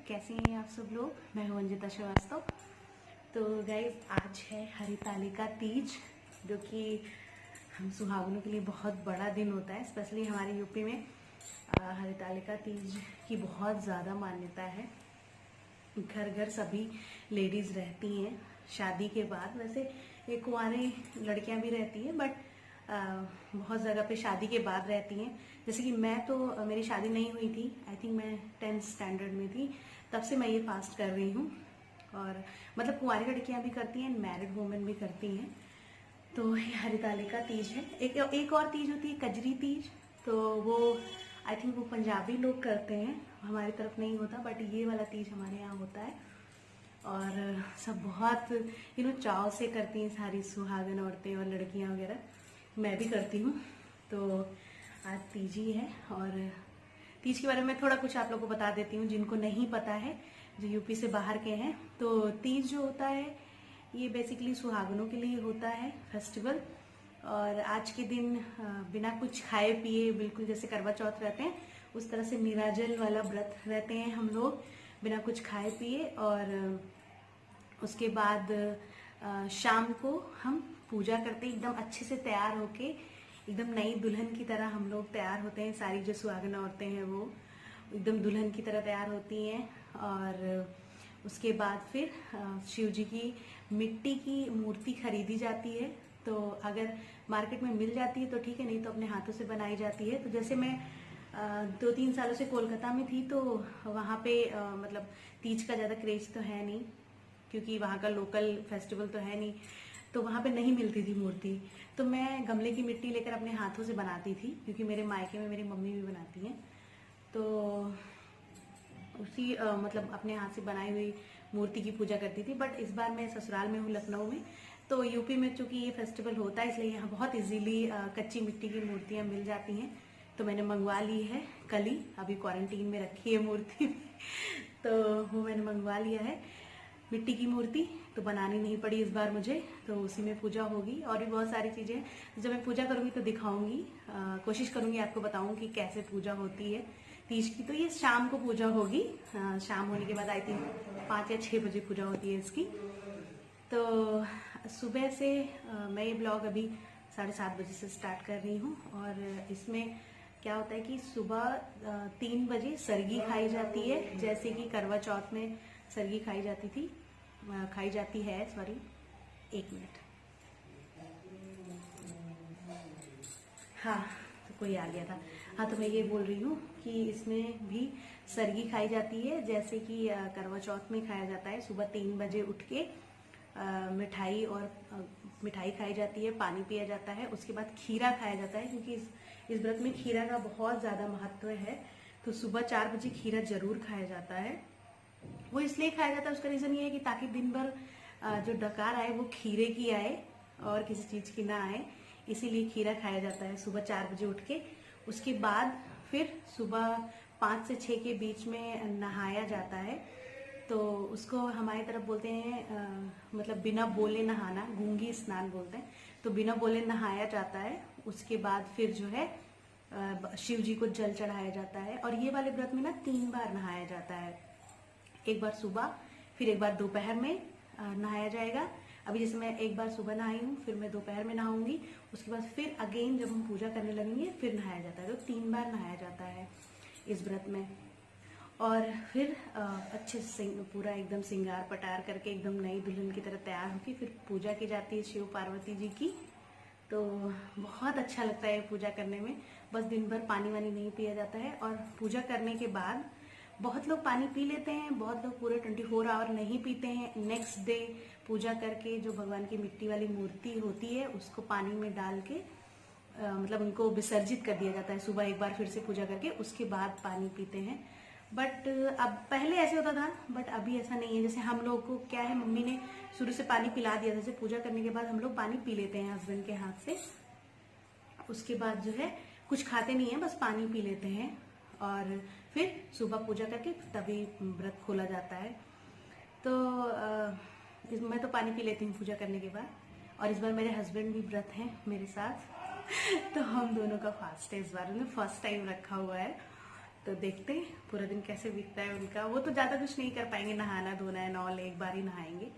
कैसे हैं आप सब लोग। मैं हूं अंजिता श्रीवास्तव। तो गाइज आज है हरितालिका तीज, जो कि हम सुहागनों के लिए बहुत बड़ा दिन होता है। स्पेशली हमारे यूपी में हरितालिका तीज की बहुत ज़्यादा मान्यता है। घर घर सभी लेडीज़ रहती हैं शादी के बाद। वैसे ये कुंवारी लड़कियां भी रहती हैं, बट बहुत जगह पे शादी के बाद रहती हैं। जैसे कि मैं तो मेरी शादी नहीं हुई थी, आई थिंक मैं 10th स्टैंडर्ड में थी, तब से मैं ये फास्ट कर रही हूँ। और मतलब कुंवारी लड़कियां भी करती हैं, मैरिड वुमेन भी करती हैं। तो ये हरितालिका तीज है। एक और तीज होती है कजरी तीज, तो वो आई थिंक वो पंजाबी लोग करते हैं, हमारी तरफ नहीं होता, बट ये वाला तीज हमारे यहाँ होता है। और सब बहुत चाव से करती हैं सारी सुहागन औरतें और लड़कियां वगैरह। मैं भी करती हूँ। तो आज तीज ही है, और तीज के बारे में थोड़ा कुछ आप लोगों को बता देती हूँ जिनको नहीं पता है, जो यूपी से बाहर के हैं। तो तीज जो होता है ये बेसिकली सुहागनों के लिए होता है फेस्टिवल। और आज के दिन बिना कुछ खाए पिए, बिल्कुल जैसे करवा चौथ रहते हैं उस तरह से निराजल वाला व्रत रहते हैं हम लोग, बिना कुछ खाए पिए। और उसके बाद शाम को हम पूजा करते हैं, एकदम अच्छे से तैयार होके, एकदम नई दुल्हन की तरह हम लोग तैयार होते हैं। सारी जो सुहागन औरतें हैं वो एकदम दुल्हन की तरह तैयार होती हैं। और उसके बाद फिर शिव जी की मिट्टी की मूर्ति खरीदी जाती है। तो अगर मार्केट में मिल जाती है तो ठीक है, नहीं तो अपने हाथों से बनाई जाती है। तो जैसे मैं 2-3 सालों से कोलकाता में थी, तो वहाँ पे मतलब तीज का ज़्यादा क्रेज तो है नहीं, क्योंकि वहाँ का लोकल फेस्टिवल तो है नहीं, तो वहाँ पे नहीं मिलती थी मूर्ति। तो मैं गमले की मिट्टी लेकर अपने हाथों से बनाती थी, क्योंकि मेरे मायके में मेरी मम्मी भी बनाती हैं। तो उसी मतलब अपने हाथ से बनाई हुई मूर्ति की पूजा करती थी। बट इस बार मैं ससुराल में हूँ, लखनऊ में। तो यूपी में चूंकि ये फेस्टिवल होता है, इसलिए यहाँ बहुत इजीली कच्ची मिट्टी की मूर्तियाँ मिल जाती हैं। तो मैंने मंगवा ली है कल ही, अभी क्वारंटीन में रखी है मूर्ति तो वो मैंने मंगवा लिया है मिट्टी की मूर्ति, तो बनानी नहीं पड़ी इस बार मुझे। तो उसी में पूजा होगी, और भी बहुत सारी चीज़ें जब मैं पूजा करूँगी तो दिखाऊंगी। कोशिश करूँगी आपको बताऊँ कि कैसे पूजा होती है तीज की। तो ये शाम को पूजा होगी, शाम होने के बाद आई थिंक 5 या 6 बजे पूजा होती है इसकी। तो सुबह से मैं ये ब्लॉग अभी 7:30 बजे से स्टार्ट कर रही हूँ। और इसमें क्या होता है कि सुबह 3 बजे सरगी खाई जाती है, जैसे कि करवा चौथ में सरगी खाई जाती है, सॉरी 1 मिनट। हाँ, तो कोई आ गया था। हाँ, तो मैं ये बोल रही हूँ कि इसमें भी सरगी खाई जाती है, जैसे कि करवा चौथ में खाया जाता है। सुबह 3 बजे उठ के मिठाई खाई जाती है, पानी पिया जाता है। उसके बाद खीरा खाया जाता है, क्योंकि इस व्रत में खीरा का बहुत ज़्यादा महत्व है। तो सुबह 4 बजे खीरा जरूर खाया जाता है। वो इसलिए खाया जाता है, उसका रीज़न ये है कि ताकि दिन भर जो डकार आए वो खीरे की आए और किसी चीज़ की ना आए, इसीलिए खीरा खाया जाता है सुबह 4 बजे उठ के। उसके बाद फिर सुबह 5 से 6 के बीच में नहाया जाता है। तो उसको हमारी तरफ बोलते हैं मतलब बिना बोले नहाना, गूंगी स्नान बोलते हैं। तो बिना बोले नहाया जाता है। उसके बाद फिर जो है शिव जी को जल चढ़ाया जाता है। और ये वाले व्रत में ना 3 बार नहाया जाता है, एक बार सुबह, फिर एक बार दोपहर में नहाया जाएगा। अभी जैसे मैं एक बार सुबह नहाई हूँ, फिर मैं दोपहर में नहाऊंगी। उसके बाद फिर अगेन जब हम पूजा करने लगेंगे फिर नहाया जाता है। तो 3 बार नहाया जाता है इस व्रत में। और फिर अच्छे से पूरा एकदम श्रृंगार पटार करके एकदम नई दुल्हन की तरह तैयार होकर फिर पूजा की जाती है शिव पार्वती जी की। तो बहुत अच्छा लगता है पूजा करने में। बस दिन भर पानी वानी नहीं पिया जाता है। और पूजा करने के बाद बहुत लोग पानी पी लेते हैं, बहुत लोग पूरे 24 आवर नहीं पीते हैं। नेक्स्ट डे पूजा करके जो भगवान की मिट्टी वाली मूर्ति होती है उसको पानी में डाल के मतलब उनको विसर्जित कर दिया जाता है। सुबह एक बार फिर से पूजा करके उसके बाद पानी पीते हैं। बट अब पहले ऐसे होता था, बट अभी ऐसा नहीं है। जैसे हम लोग को क्या है, मम्मी ने शुरू से पानी पिला दिया। जैसे पूजा करने के बाद हम लोग पानी पी लेते हैं हस्बैंड के हाथ से। उसके बाद जो है कुछ खाते नहीं है, बस पानी पी लेते हैं। और फिर सुबह पूजा करके तभी व्रत खोला जाता है। तो मैं तो पानी पी लेती हूँ पूजा करने के बाद। और इस बार मेरे हस्बैंड भी व्रत हैं मेरे साथ तो हम दोनों का फास्ट है इस बार, फर्स्ट टाइम रखा हुआ है। तो देखते हैं पूरा दिन कैसे बीतता है उनका। वो तो ज़्यादा कुछ नहीं कर पाएंगे, नहाना धोना है नॉल, एक बार ही नहाएंगे,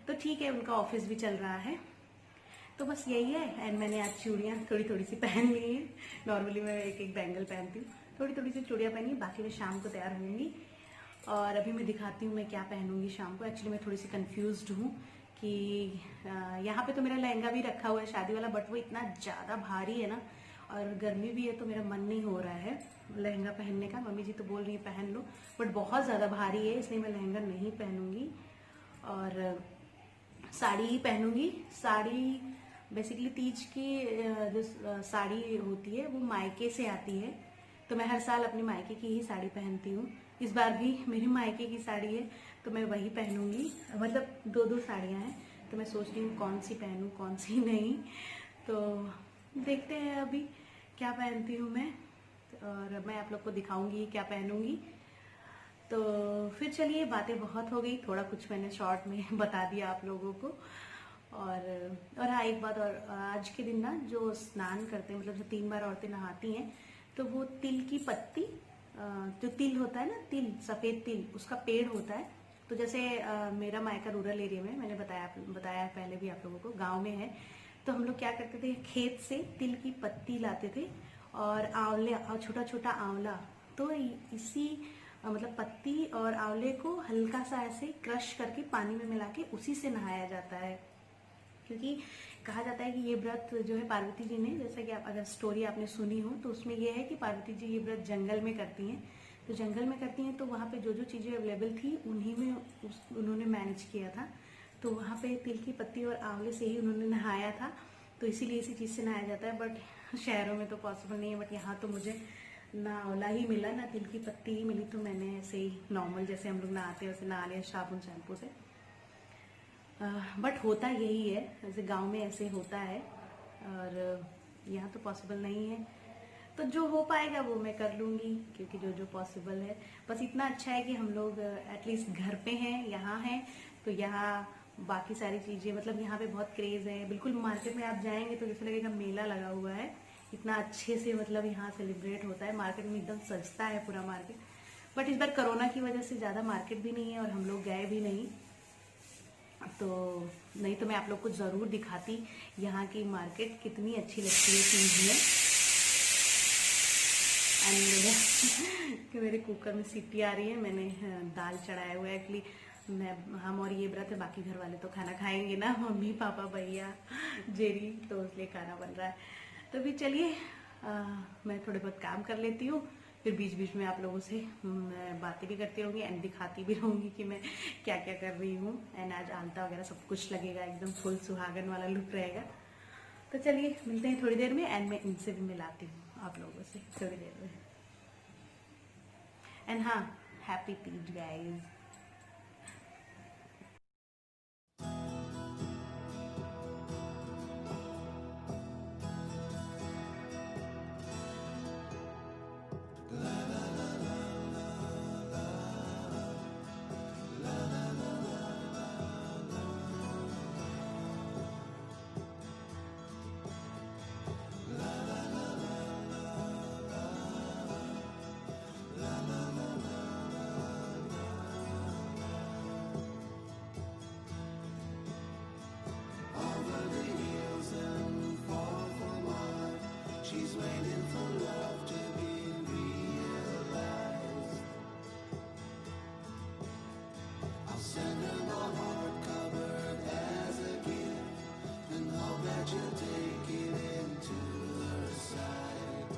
तो ठीक है। उनका ऑफिस भी चल रहा है, तो बस यही है। एंड मैंने आज चूड़ियाँ थोड़ी थोड़ी सी पहन ली हैं। नॉर्मली मैं एक एक बैंगल पहनती हूँ, थोड़ी थोड़ी सी चूड़ियाँ पहनी, बाकी मैं शाम को तैयार होंगी। और अभी मैं दिखाती हूँ मैं क्या पहनूंगी शाम को। एक्चुअली मैं थोड़ी सी कंफ्यूज्ड हूँ कि यहाँ पे तो मेरा लहंगा भी रखा हुआ है शादी वाला, बट वो इतना ज़्यादा भारी है ना, और गर्मी भी है, तो मेरा मन नहीं हो रहा है लहंगा पहनने का। मम्मी जी तो बोल रही है पहन लो, बट बहुत ज़्यादा भारी है, इसलिए मैं लहंगा नहीं पहनूंगी और साड़ी ही पहनूंगी। साड़ी बेसिकली तीज की जो साड़ी होती है वो मायके से आती है, तो मैं हर साल अपने मायके की ही साड़ी पहनती हूँ। इस बार भी मेरे मायके की साड़ी है, तो मैं वही पहनूंगी। मतलब दो दो साड़ियाँ हैं, तो मैं सोच रही हूँ कौन सी पहनूँ कौन सी नहीं। तो देखते हैं अभी क्या पहनती हूँ मैं, और मैं आप लोग को दिखाऊंगी क्या पहनूंगी। तो फिर चलिए, बातें बहुत हो गई, थोड़ा कुछ मैंने शॉर्ट में बता दिया आप लोगों को। और हाँ, एक बात और, आज के दिन ना जो स्नान करते हैं, मतलब जो 3 बार औरतें नहाती हैं, तो वो तिल की पत्ती, जो तिल होता है ना, तिल, सफ़ेद तिल, उसका पेड़ होता है। तो जैसे मेरा मायका रूरल एरिया में, मैंने बताया पहले भी आप लोगों को, गांव में है, तो हम लोग क्या करते थे, खेत से तिल की पत्ती लाते थे और आंवले, और छोटा छोटा आंवला, तो इसी मतलब पत्ती और आंवले को हल्का सा ऐसे क्रश करके पानी में मिला के उसी से नहाया जाता है। क्योंकि कहा जाता है कि ये व्रत जो है पार्वती जी ने, जैसा कि आप अगर स्टोरी आपने सुनी हो तो उसमें ये है कि पार्वती जी ये व्रत जंगल में करती हैं। तो जंगल में करती हैं तो वहाँ पे जो जो चीज़ें अवेलेबल थी उन्हीं में उन्होंने मैनेज किया था। तो वहाँ पे तिल की पत्ती और आंवले से ही उन्होंने नहाया था, तो इसीलिए इसी चीज़ से नहाया जाता है। बट शहरों में तो पॉसिबल नहीं है, बट यहाँ तो मुझे ना आंवला ही मिला ना तिल की पत्ती ही मिली, तो मैंने ऐसे ही नॉर्मल जैसे हम लोग नहाते हैं वैसे नहा लिया, साबुन शैम्पू से। बट होता यही है, जैसे गांव में ऐसे होता है, और यहाँ तो पॉसिबल नहीं है। तो जो हो पाएगा वो मैं कर लूँगी, क्योंकि जो जो पॉसिबल है। बस इतना अच्छा है कि हम लोग एटलीस्ट घर पे हैं, यहाँ हैं, तो यहाँ बाकी सारी चीज़ें, मतलब यहाँ पे बहुत क्रेज़ है। बिल्कुल मार्केट में आप जाएंगे तो जैसे लगेगा मेला लगा हुआ है, इतना अच्छे से मतलब यहाँ सेलिब्रेट होता है। मार्केट में एकदम सजता है पूरा मार्केट। बट इस बार कोरोना की वजह से ज़्यादा मार्केट भी नहीं है और हम लोग गए भी नहीं, तो नहीं तो मैं आप लोग को ज़रूर दिखाती यहाँ की मार्केट कितनी अच्छी लगती है तीज में। एंड मेरे कुकर में सीटी आ रही है, मैंने दाल चढ़ाया हुआ है। एक्चुअली हम और ये व्रत है, बाकी घर वाले तो खाना खाएंगे ना, मम्मी पापा भैया जेरी, तो इसलिए खाना बन रहा है। तो भी चलिए, मैं थोड़े बहुत काम कर लेती हूँ, फिर बीच बीच में आप लोगों से बातें भी करती रहूँगी एंड दिखाती भी रहूँगी कि मैं क्या क्या कर रही हूँ। एंड आज आलता वगैरह सब कुछ लगेगा, एकदम फुल सुहागन वाला लुक रहेगा। तो चलिए मिलते हैं थोड़ी देर में, एंड मैं इनसे भी मिलाती हूँ आप लोगों से थोड़ी देर में। एंड हाँ, happy Teej guys. She's waiting for love to be realized. I'll send her my heart covered as a gift, and hope that you'll take it into her side.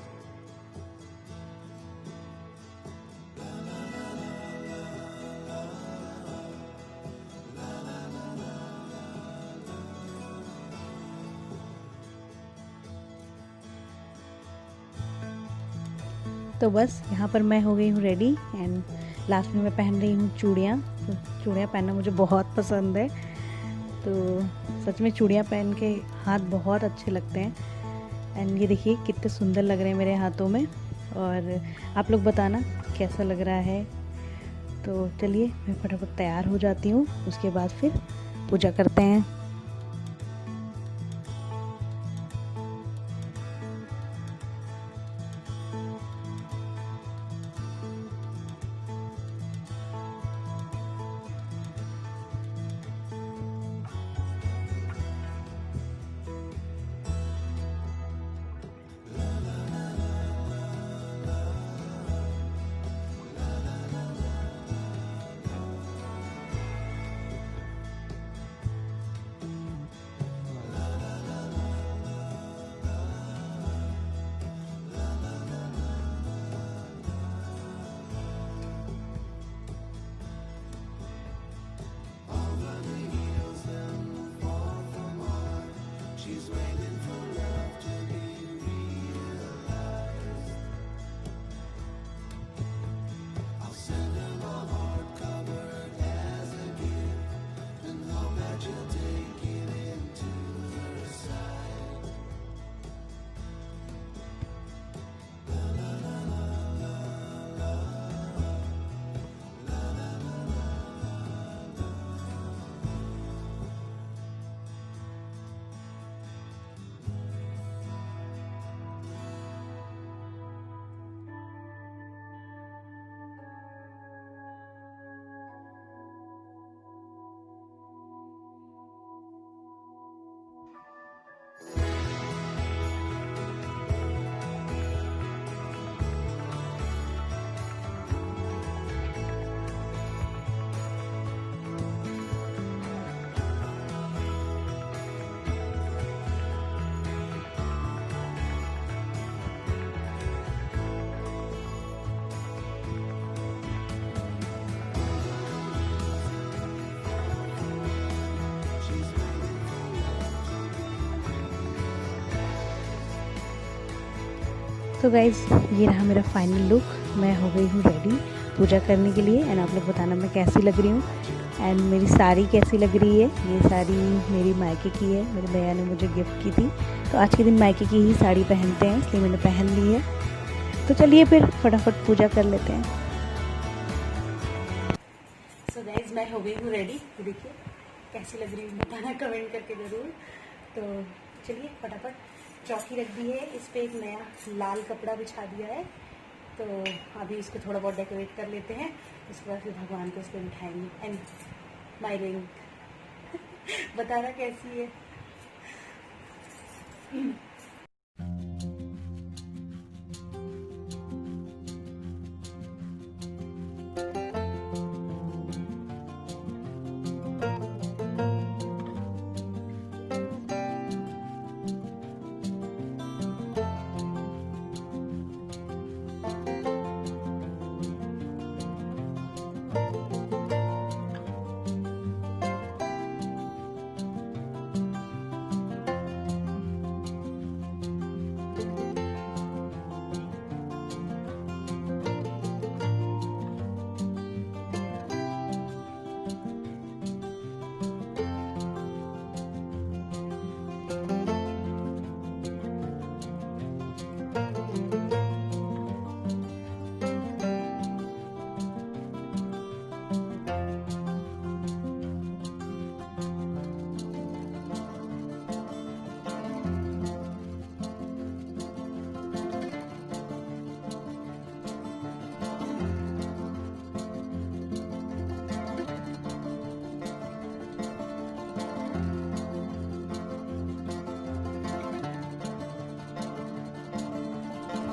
La la la la la la la la la la. तो बस यहाँ पर मैं हो गई हूँ ready, and last में मैं पहन रही हूँ चूड़ियाँ। तो चूड़ियाँ पहनना मुझे बहुत पसंद है, तो सच में चूड़ियाँ पहन के हाथ बहुत अच्छे लगते हैं। एंड ये देखिए कितने सुंदर लग रहे हैं मेरे हाथों में, और आप लोग बताना कैसा लग रहा है। तो चलिए मैं फटाफट तैयार हो जाती हूँ, उसके बाद फिर पूजा करते हैं। तो गाइज़ ये रहा मेरा फाइनल लुक। मैं हो गई हूँ रेडी पूजा करने के लिए। एंड आप लोग बताना मैं कैसी लग रही हूँ एंड मेरी साड़ी कैसी लग रही है। ये साड़ी मेरी मायके की है, मेरे भैया ने मुझे गिफ्ट की थी। तो आज के दिन मायके की ही साड़ी पहनते हैं, इसलिए मैंने पहन ली है। तो चलिए फिर फटाफट पूजा कर लेते हैं। सो गाइज़ मैं हो गई हूँ रेडी। देखिए कैसी लग रही हूँ, बताना कमेंट करके ज़रूर। तो चलिए फटाफट चौकी रख दी है, इस पर एक नया लाल कपड़ा बिछा दिया है। तो अभी इसको थोड़ा बहुत डेकोरेट कर लेते हैं, उसके बाद फिर भगवान को इस पर बिठाएंगे। एंड माई रिंग बताना कैसी है।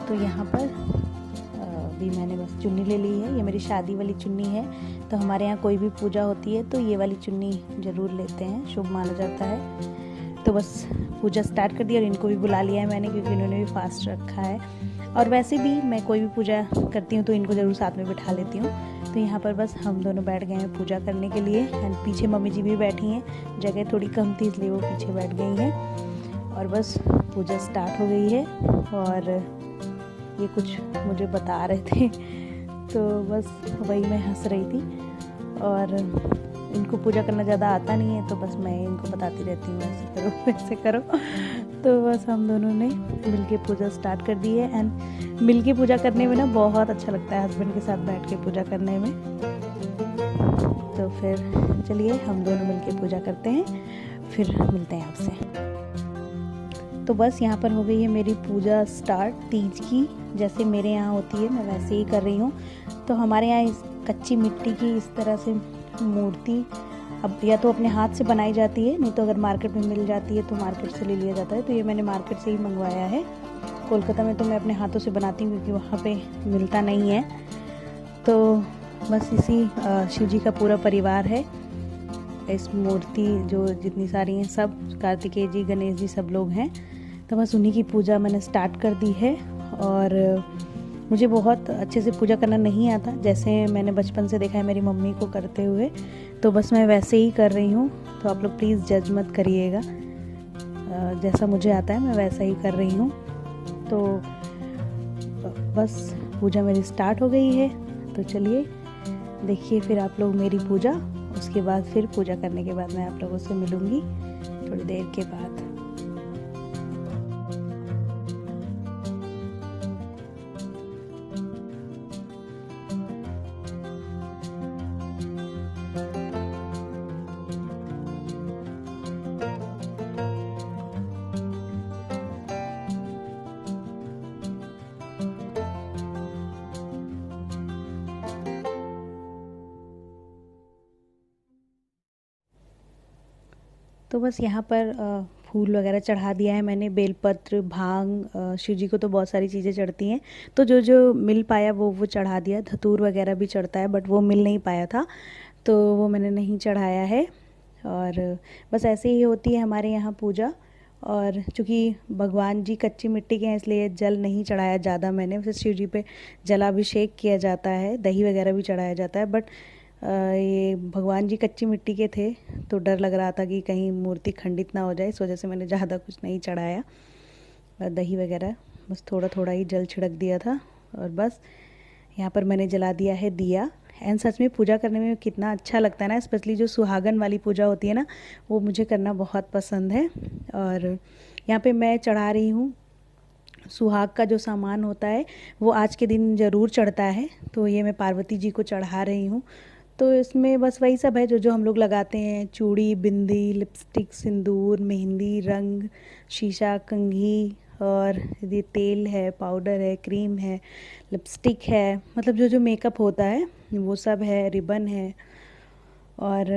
तो यहाँ पर भी मैंने बस चुन्नी ले ली है। ये मेरी शादी वाली चुन्नी है। तो हमारे यहाँ कोई भी पूजा होती है तो ये वाली चुन्नी ज़रूर लेते हैं, शुभ माना जाता है। तो बस पूजा स्टार्ट कर दी और इनको भी बुला लिया है मैंने, क्योंकि इन्होंने भी फास्ट रखा है। और वैसे भी मैं कोई भी पूजा करती हूँ तो इनको ज़रूर साथ में बिठा लेती हूँ। तो यहाँ पर बस हम दोनों बैठ गए हैं पूजा करने के लिए। एंड पीछे मम्मी जी भी बैठी हैं, जगह थोड़ी कम थी इसलिए वो पीछे बैठ गई हैं। और बस पूजा स्टार्ट हो गई है और ये कुछ मुझे बता रहे थे तो बस वही मैं हंस रही थी। और इनको पूजा करना ज़्यादा आता नहीं है तो बस मैं इनको बताती रहती हूँ ऐसे करो वैसे करो। तो बस हम दोनों ने मिलके पूजा स्टार्ट कर दी है। एंड मिलके पूजा करने में ना बहुत अच्छा लगता है, हस्बैंड के साथ बैठ के पूजा करने में। तो फिर चलिए हम दोनों मिलके पूजा करते हैं, फिर मिलते हैं आपसे। तो बस यहाँ पर हो गई है मेरी पूजा स्टार्ट तीज की। जैसे मेरे यहाँ होती है मैं वैसे ही कर रही हूँ। तो हमारे यहाँ इस कच्ची मिट्टी की इस तरह से मूर्ति अब या तो अपने हाथ से बनाई जाती है, नहीं तो अगर मार्केट में मिल जाती है तो मार्केट से ले लिया जाता है। तो ये मैंने मार्केट से ही मंगवाया है। कोलकाता में तो मैं अपने हाथों से बनाती हूँ क्योंकि वहाँ पे मिलता नहीं है। तो बस इसी शिव जी का पूरा परिवार है। इस मूर्ति जो जितनी सारी हैं सब कार्तिकेय जी, गणेश जी सब लोग हैं। तो बस उन्हीं की पूजा मैंने स्टार्ट कर दी है। और मुझे बहुत अच्छे से पूजा करना नहीं आता, जैसे मैंने बचपन से देखा है मेरी मम्मी को करते हुए, तो बस मैं वैसे ही कर रही हूँ। तो आप लोग प्लीज़ जज मत करिएगा, जैसा मुझे आता है मैं वैसा ही कर रही हूँ। तो बस पूजा मेरी स्टार्ट हो गई है। तो चलिए देखिए फिर आप लोग मेरी पूजा। उसके बाद फिर पूजा करने के बाद मैं आप लोगों से मिलूँगी थोड़ी देर के बाद। तो बस यहाँ पर फूल वगैरह चढ़ा दिया है मैंने, बेलपत्र, भांग। शिव जी को तो बहुत सारी चीज़ें चढ़ती हैं, तो जो जो मिल पाया वो चढ़ा दिया। धतूर वगैरह भी चढ़ता है बट वो मिल नहीं पाया था तो वो मैंने नहीं चढ़ाया है। और बस ऐसे ही होती है हमारे यहाँ पूजा। और चूँकि भगवान जी कच्ची मिट्टी के हैं इसलिए जल नहीं चढ़ाया ज़्यादा मैंने। वैसे शिव जी पे जलाभिषेक किया जाता है, दही वगैरह भी चढ़ाया जाता है, बट ये भगवान जी कच्ची मिट्टी के थे तो डर लग रहा था कि कहीं मूर्ति खंडित ना हो जाए, इस वजह से मैंने ज़्यादा कुछ नहीं चढ़ाया दही वगैरह। बस थोड़ा थोड़ा ही जल छिड़क दिया था और बस यहाँ पर मैंने जला दिया है दिया। एंड सच में पूजा करने में कितना अच्छा लगता है ना, स्पेशली जो सुहागन वाली पूजा होती है ना, वो मुझे करना बहुत पसंद है। और यहाँ पे मैं चढ़ा रही हूँ सुहाग का जो सामान होता है, वो आज के दिन ज़रूर चढ़ता है, तो ये मैं पार्वती जी को चढ़ा रही हूँ। तो इसमें बस वही सब है जो जो हम लोग लगाते हैं, चूड़ी, बिंदी, लिपस्टिक, सिंदूर, मेहंदी, रंग, शीशा, कंघी, और ये तेल है, पाउडर है, क्रीम है, लिपस्टिक है, मतलब जो जो मेकअप होता है वो सब है, रिबन है और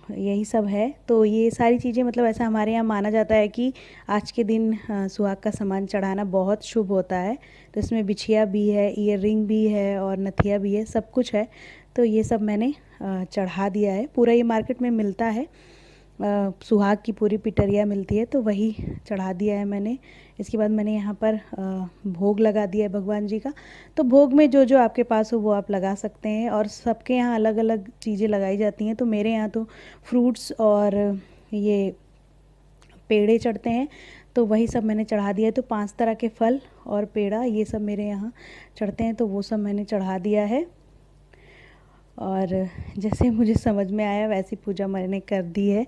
यही सब है। तो ये सारी चीज़ें, मतलब ऐसा हमारे यहाँ माना जाता है कि आज के दिन सुहाग का सामान चढ़ाना बहुत शुभ होता है। तो इसमें बिछिया भी है, ईयर रिंग भी है और नथिया भी है, सब कुछ है। तो ये सब मैंने चढ़ा दिया है। पूरा ये मार्केट में मिलता है, सुहाग की पूरी पिटरिया मिलती है, तो वही चढ़ा दिया है मैंने। इसके बाद मैंने यहाँ पर भोग लगा दिया है भगवान जी का। तो भोग में जो जो आपके पास हो वो आप लगा सकते हैं, और सबके यहाँ अलग अलग चीज़ें लगाई जाती हैं। तो मेरे यहाँ तो फ्रूट्स और ये पेड़े चढ़ते हैं, तो वही सब मैंने चढ़ा दिया है। तो 5 तरह के फल और पेड़ा ये सब मेरे यहाँ चढ़ते हैं, तो वो सब मैंने चढ़ा दिया है। और जैसे मुझे समझ में आया वैसी पूजा मैंने कर दी है।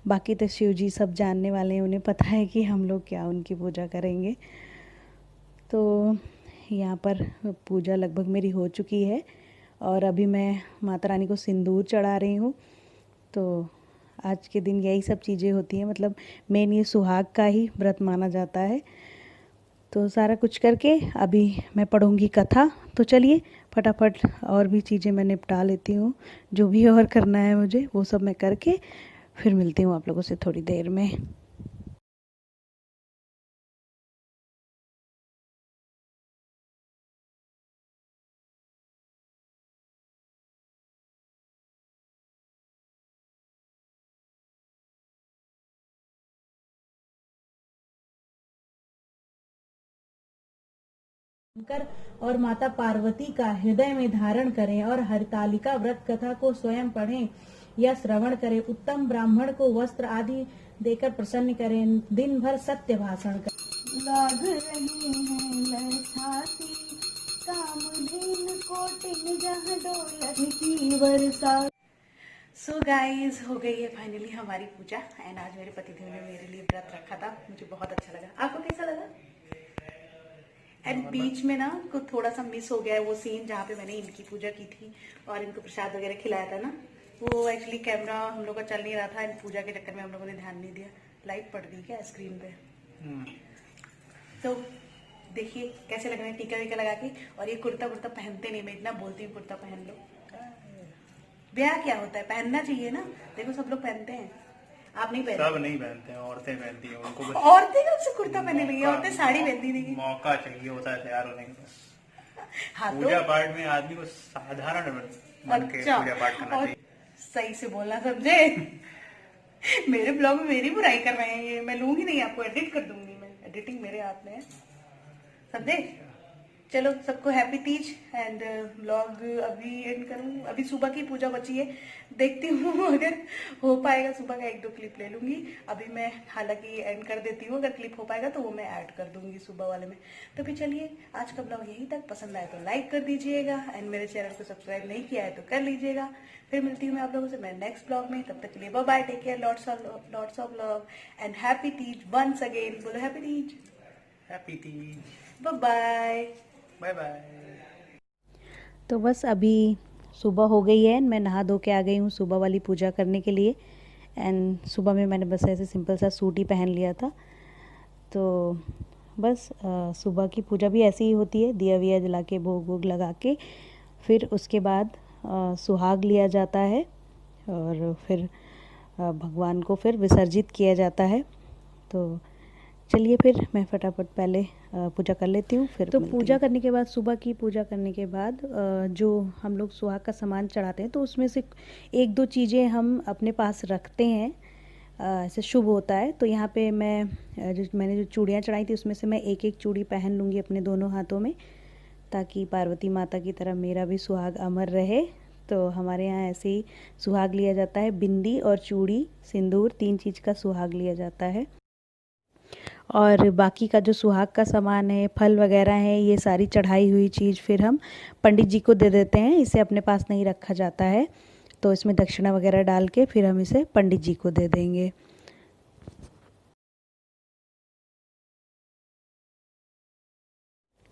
बाकी तो शिव जी सब जानने वाले हैं, उन्हें पता है कि हम लोग क्या उनकी पूजा करेंगे। तो यहाँ पर पूजा लगभग मेरी हो चुकी है और अभी मैं माता रानी को सिंदूर चढ़ा रही हूँ। तो आज के दिन यही सब चीज़ें होती हैं, मतलब मेन ये सुहाग का ही व्रत माना जाता है। तो सारा कुछ करके अभी मैं पढ़ूंगी कथा। तो चलिए फटाफट और भी चीज़ें मैं निपटा लेती हूँ, जो भी और करना है मुझे वो सब मैं करके फिर मिलती हूँ आप लोगों से थोड़ी देर में। कर और माता पार्वती का हृदय में धारण करें और हरितालिका व्रत कथा को स्वयं पढ़ें या श्रवण करें। उत्तम ब्राह्मण को वस्त्र आदि देकर प्रसन्न करें। दिन भर सत्य भाषण करें। लाग रही है लछाती कामधेनु कोटिन जहाँ डोलत की वर्षा। सो गाइज, हो गई है फाइनली हमारी पूजा। एंड आज मेरे पतिदेव ने मेरे लिए व्रत रखा था, मुझे बहुत अच्छा लगा। आपको कैसा लगा? एंड बीच में ना कुछ थोड़ा सा मिस हो गया है वो सीन जहाँ पे मैंने इनकी पूजा की थी और इनको प्रसाद वगैरह खिलाया था ना, वो एक्चुअली कैमरा हम लोग का चल नहीं रहा था। इन पूजा के चक्कर में हम लोगों ने ध्यान नहीं दिया। लाइट पड़ गई क्या स्क्रीन पे? तो देखिए कैसे लग रहे हैं टीका वीका लगा के। और ये कुर्ता वुर्ता पहनते नहीं, मैं इतना बोलती हूँ कुर्ता पहन लो। ब्याह क्या होता है, पहनना चाहिए ना। देखो सब लोग पहनते हैं, आप नहीं पहनते? सब नहीं पहनते हैं, औरतें पहनती हैं। उनको बस औरतें कब से कुर्ता पहनने लगी? औरतें साड़ी पहनती थी। मौका चाहिए होता है तैयार होने का। बस हाँ पूजा तो पाठ में आदमी को साधारण मन के अच्छा, पूजा पाठ करना और चाहिए। सही से बोलना समझे। मेरे ब्लॉग में मेरी बुराई कर रहे हैं ये। मैं लूंगी नहीं, आपको एडिट कर दूंगी मैं। एडिटिंग मेरे हाथ में है, समझे। चलो सबको हैप्पी तीज। एंड ब्लॉग अभी एंड करूँ। अभी सुबह की पूजा बची है, देखती हूँ अगर हो पाएगा सुबह का 1-2 क्लिप ले लूंगी। अभी मैं हालांकि एंड कर देती हूँ, अगर क्लिप हो पाएगा तो वो मैं ऐड कर दूंगी सुबह वाले में। तो फिर चलिए आज का ब्लॉग यहीं तक। पसंद आए तो लाइक कर दीजिएगा एंड मेरे चैनल को सब्सक्राइब नहीं किया है तो कर लीजिएगा। फिर मिलती हूँ मैं आप लोगों से मैं नेक्स्ट ब्लॉग में। तब तक के लिए bye bye, take care, lots of love and happy Teej once again. बोलो happy Teej, happy Teej, bye bye. Bye bye. तो बस अभी सुबह हो गई है, मैं नहा धो के आ गई हूँ सुबह वाली पूजा करने के लिए। एंड सुबह में मैंने बस ऐसे सिंपल सा सूट ही पहन लिया था। तो बस सुबह की पूजा भी ऐसी ही होती है, दिया विया जला के भोग वोग लगा के फिर उसके बाद सुहाग लिया जाता है और फिर भगवान को फिर विसर्जित किया जाता है। तो चलिए फिर मैं फटाफट पहले पूजा कर लेती हूँ, फिर तो पूजा करने के बाद, सुबह की पूजा करने के बाद जो हम लोग सुहाग का सामान चढ़ाते हैं तो उसमें से 1-2 चीज़ें हम अपने पास रखते हैं, ऐसे शुभ होता है। तो यहाँ पे मैंने जो चूड़ियाँ चढ़ाई थी उसमें से मैं एक एक चूड़ी पहन लूँगी अपने दोनों हाथों में, ताकि पार्वती माता की तरह मेरा भी सुहाग अमर रहे। तो हमारे यहाँ ऐसे ही सुहाग लिया जाता है, बिंदी और चूड़ी, सिंदूर, 3 चीज़ का सुहाग लिया जाता है। और बाकी का जो सुहाग का सामान है, फल वगैरह है, ये सारी चढ़ाई हुई चीज़ फिर हम पंडित जी को दे देते हैं। इसे अपने पास नहीं रखा जाता है, तो इसमें दक्षिणा वगैरह डाल के फिर हम इसे पंडित जी को दे देंगे।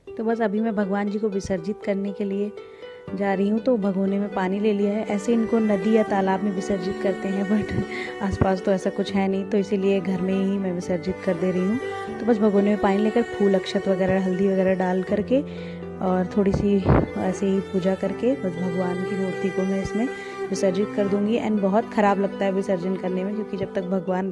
तो बस अभी मैं भगवान जी को विसर्जित करने के लिए जा रही हूँ। तो भगोने में पानी ले लिया है। ऐसे इनको नदी या तालाब में विसर्जित करते हैं, बट आसपास तो ऐसा कुछ है नहीं, तो इसीलिए घर में ही मैं विसर्जित कर दे रही हूँ। तो बस भगोने में पानी लेकर फूल, अक्षत वगैरह, हल्दी वगैरह डाल करके और थोड़ी सी ऐसे ही पूजा करके बस भगवान की मूर्ति को मैं इसमें विसर्जित कर दूंगी। एंड बहुत ख़राब लगता है विसर्जन करने में, क्योंकि जब तक भगवान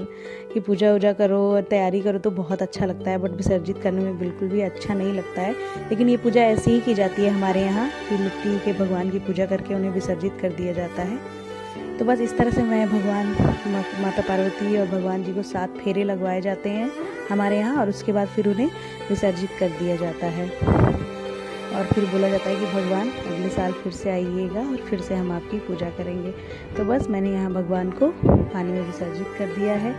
की पूजा वूजा करो और तैयारी करो तो बहुत अच्छा लगता है, बट विसर्जित करने में बिल्कुल भी अच्छा नहीं लगता है। लेकिन ये पूजा ऐसी ही की जाती है हमारे यहाँ कि मिट्टी के भगवान की पूजा करके उन्हें विसर्जित कर दिया जाता है। तो बस इस तरह से मैं भगवान माता पार्वती और भगवान जी को 7 फेरे लगवाए जाते हैं हमारे यहाँ, और उसके बाद फिर उन्हें विसर्जित कर दिया जाता है। और फिर बोला जाता है कि भगवान अगले साल फिर से आइएगा और फिर से हम आपकी पूजा करेंगे। तो बस मैंने यहाँ भगवान को पानी में विसर्जित कर दिया है।